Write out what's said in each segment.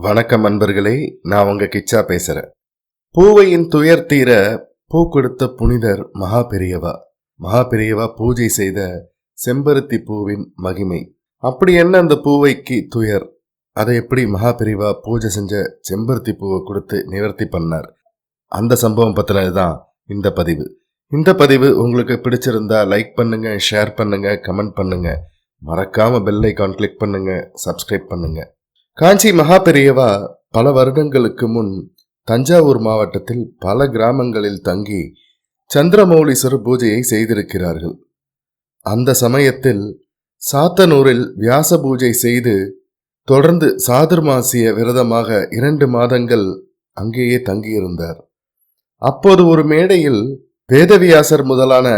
வணக்கம் அன்பர்களே, நான் உங்க கிச்சா பேசுறேன். பூவையின் துயர் தீர பூ கொடுத்த புனிதர் மகா பெரியவா பூஜை செய்த செம்பருத்தி பூவின் மகிமை. அப்படி என்ன அந்த பூவைக்கு துயர்? அதை எப்படி மகா பெரியவா பூஜை செஞ்ச செம்பருத்தி பூவை கொடுத்து நிவர்த்தி பண்ணார்? அந்த சம்பவம் பத்தினதுதான் இந்த பதிவு. இந்த பதிவு உங்களுக்கு பிடிச்சிருந்தா லைக் பண்ணுங்க, ஷேர் பண்ணுங்க, கமெண்ட் பண்ணுங்க. மறக்காம பெல் ஐகான் கிளிக் பண்ணுங்க, சப்ஸ்கிரைப் பண்ணுங்க. காஞ்சி மகா பெரியவா பல வருடங்களுக்கு முன் தஞ்சாவூர் மாவட்டத்தில் பல கிராமங்களில் தங்கி சந்திரமௌலீஸ்வரர் பூஜையை செய்திருக்கிறார்கள். அந்த சமயத்தில் சாத்தனூரில் வியாச பூஜை செய்து தொடர்ந்து சாதுர்மாசிய விரதமாக 2 மாதங்கள் அங்கேயே தங்கியிருந்தார். அப்போது ஒரு மேடையில் வேதவியாசர் முதலான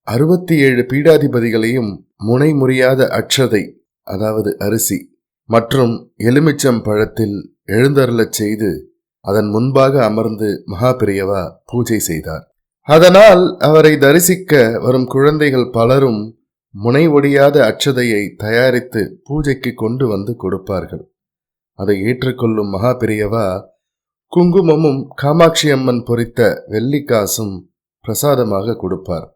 67 பீடாதிபதிகளையும் முனை முறியாத அட்சதை, அதாவது அரிசி மற்றும் எலுமிச்சம் பழத்தில் எழுந்தருளச் செய்து அதன் முன்பாக அமர்ந்து மகா பெரியவா பூஜை செய்தார். அதனால் அவரை தரிசிக்க வரும் குழந்தைகள் பலரும் முனை ஒடியாத அட்சதையை தயாரித்து பூஜைக்கு கொண்டு வந்து கொடுப்பார்கள். அதை ஏற்றுக்கொள்ளும் மகா பெரியவா குங்குமமும் காமாட்சி அம்மன் பொறித்த வெள்ளிக்காசும் பிரசாதமாக கொடுப்பார்.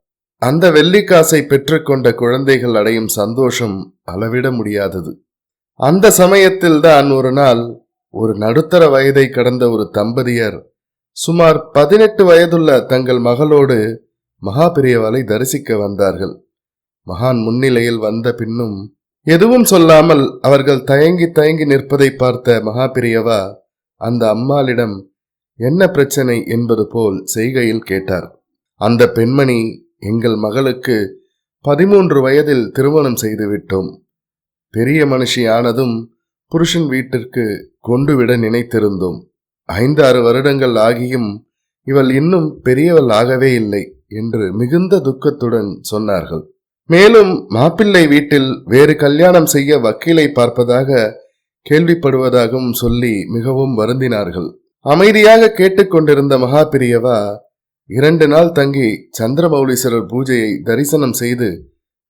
அந்த வெள்ளிக்காசை பெற்றுக்கொண்ட குழந்தைகள் அடையும் சந்தோஷம் அளவிட முடியாதது. அந்த சமயத்தில் தான் ஒரு நாள் ஒரு நடுத்தர வயதை கடந்த ஒரு தம்பதியர் சுமார் 18 வயதுள்ள தங்கள் மகளோடு மகா பெரியவாளை தரிசிக்க வந்தார்கள். மகான் முன்னிலையில் வந்த பின்னும் எதுவும் சொல்லாமல் அவர்கள் தயங்கி நிற்பதை பார்த்த மகா பெரியவா அந்த அம்மாளிடம் என்ன பிரச்சனை என்பது போல் செய்கையில் கேட்டார். அந்த பெண்மணி, எங்கள் மகளுக்கு 13 வயதில் திருமணம் செய்துவிட்டோம். பெரிய மனுஷி ஆனதும் புருஷன் வீட்டிற்கு கொண்டுவிட நினைத்திருந்தோம். 5-6 வருடங்கள் ஆகியும் இவள் இன்னும் பெரியவள் ஆகவே இல்லை என்று மிகுந்த துக்கத்துடன் சொன்னார்கள். மேலும் மாப்பிள்ளை வீட்டில் வேறு கல்யாணம் செய்ய வக்கீலை பார்ப்பதாக கேள்விப்படுவதாகவும் சொல்லி மிகவும் வருந்தினார்கள். அமைதியாக கேட்டுக்கொண்டிருந்த மகா பெரியவா 2 நாள் தங்கி சந்திரமௌலீஸ்வரர் பூஜையை தரிசனம் செய்து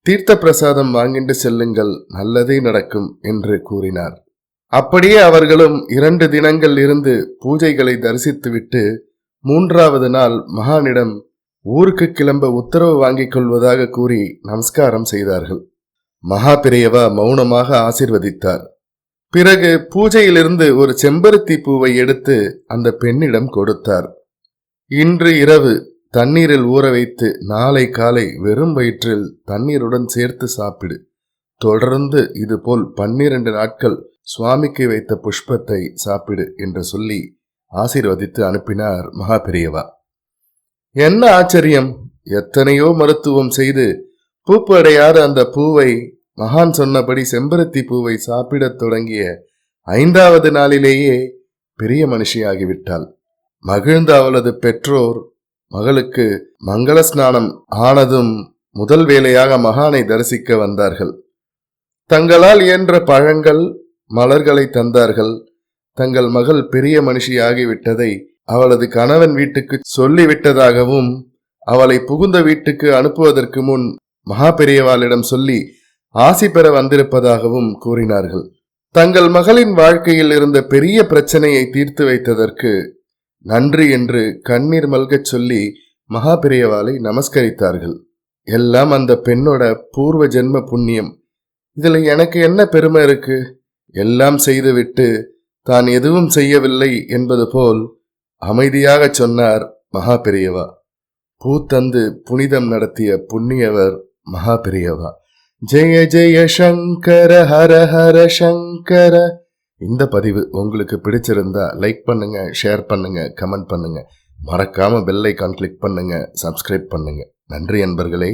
தீர்த்த பிரசாதம் வாங்கிட்டு செல்லுங்கள், நல்லதே நடக்கும் என்று கூறினார். அப்படியே அவர்களும் 2 தினங்கள் இருந்து பூஜைகளை தரிசித்துவிட்டு 3வது நாள் மகானிடம் ஊருக்கு கிளம்ப உத்தரவு வாங்கிக் கொள்வதாக கூறி நமஸ்காரம் செய்தார்கள். மகா பெரியவா மௌனமாக ஆசீர்வதித்தார். பிறகு பூஜையிலிருந்து ஒரு செம்பருத்தி பூவை எடுத்து அந்த பெண்ணிடம் கொடுத்தார். இன்று இரவு தண்ணீரில் ஊற வைத்து நாளை காலை வெறும் வயிற்றில் தண்ணீருடன் சேர்த்து சாப்பிடு. தொடர்ந்து இதுபோல் 12 நாட்கள் சுவாமிக்கு வைத்த புஷ்பத்தை சாப்பிடு என்று சொல்லி ஆசீர்வதித்து அனுப்பினார் மகா பெரியவா. என்ன ஆச்சரியம்! எத்தனையோ மருத்துவம் செய்து பூப்பு அடையாத அந்த பூவை மகான் சொன்னபடி செம்பருத்தி பூவை சாப்பிடத் தொடங்கிய 5வது நாளிலேயே பெரிய மனுஷியாகிவிட்டாள். மகிழ்ந்த அவளது பெற்றோர் மகளுக்கு மங்கள ஸ்நானம் ஆனதும் முதல் வேளையாக மகானை தரிசிக்க வந்தார்கள். தங்களால் இயன்ற பழங்கள் மலர்களை தந்தார்கள். தங்கள் மகள் பெரிய மனுஷி ஆகிவிட்டதை அவளது கணவன் வீட்டுக்கு சொல்லிவிட்டதாகவும் அவளை புகுந்த வீட்டுக்கு அனுப்புவதற்கு முன் மகா பெரியவாளிடம் சொல்லி ஆசி பெற வந்திருப்பதாகவும் கூறினார்கள். தங்கள் மகளின் வாழ்க்கையில் இருந்த பெரிய பிரச்சனையை தீர்த்து வைத்ததற்கு நன்றி என்று கண்ணீர் மல்கச் சொல்லி மகா பெரியவாளை நமஸ்கரித்தார்கள். எல்லாம் அந்த பெண்ணோட பூர்வ ஜென்ம புண்ணியம். இதுல எனக்கு என்ன பெருமை இருக்கு? எல்லாம் செய்துவிட்டு தான் எதுவும் செய்யவில்லை என்பது போல் அமைதியாக சொன்னார் மகா பெரியவா. பூத்தந்து புனிதம் நடத்திய புண்ணியவர் மகா பெரியவா. ஜெய ஜெய சங்கர ஹர ஹர சங்கர. இந்த பதிவு உங்களுக்கு பிடிச்சிருந்தா லைக் பண்ணுங்க, ஷேர் பண்ணுங்க, கமெண்ட் பண்ணுங்க. மறக்காம பெல் ஐகான் கிளிக் பண்ணுங்க, சப்ஸ்கிரைப் பண்ணுங்க. நன்றி அன்பர்களே.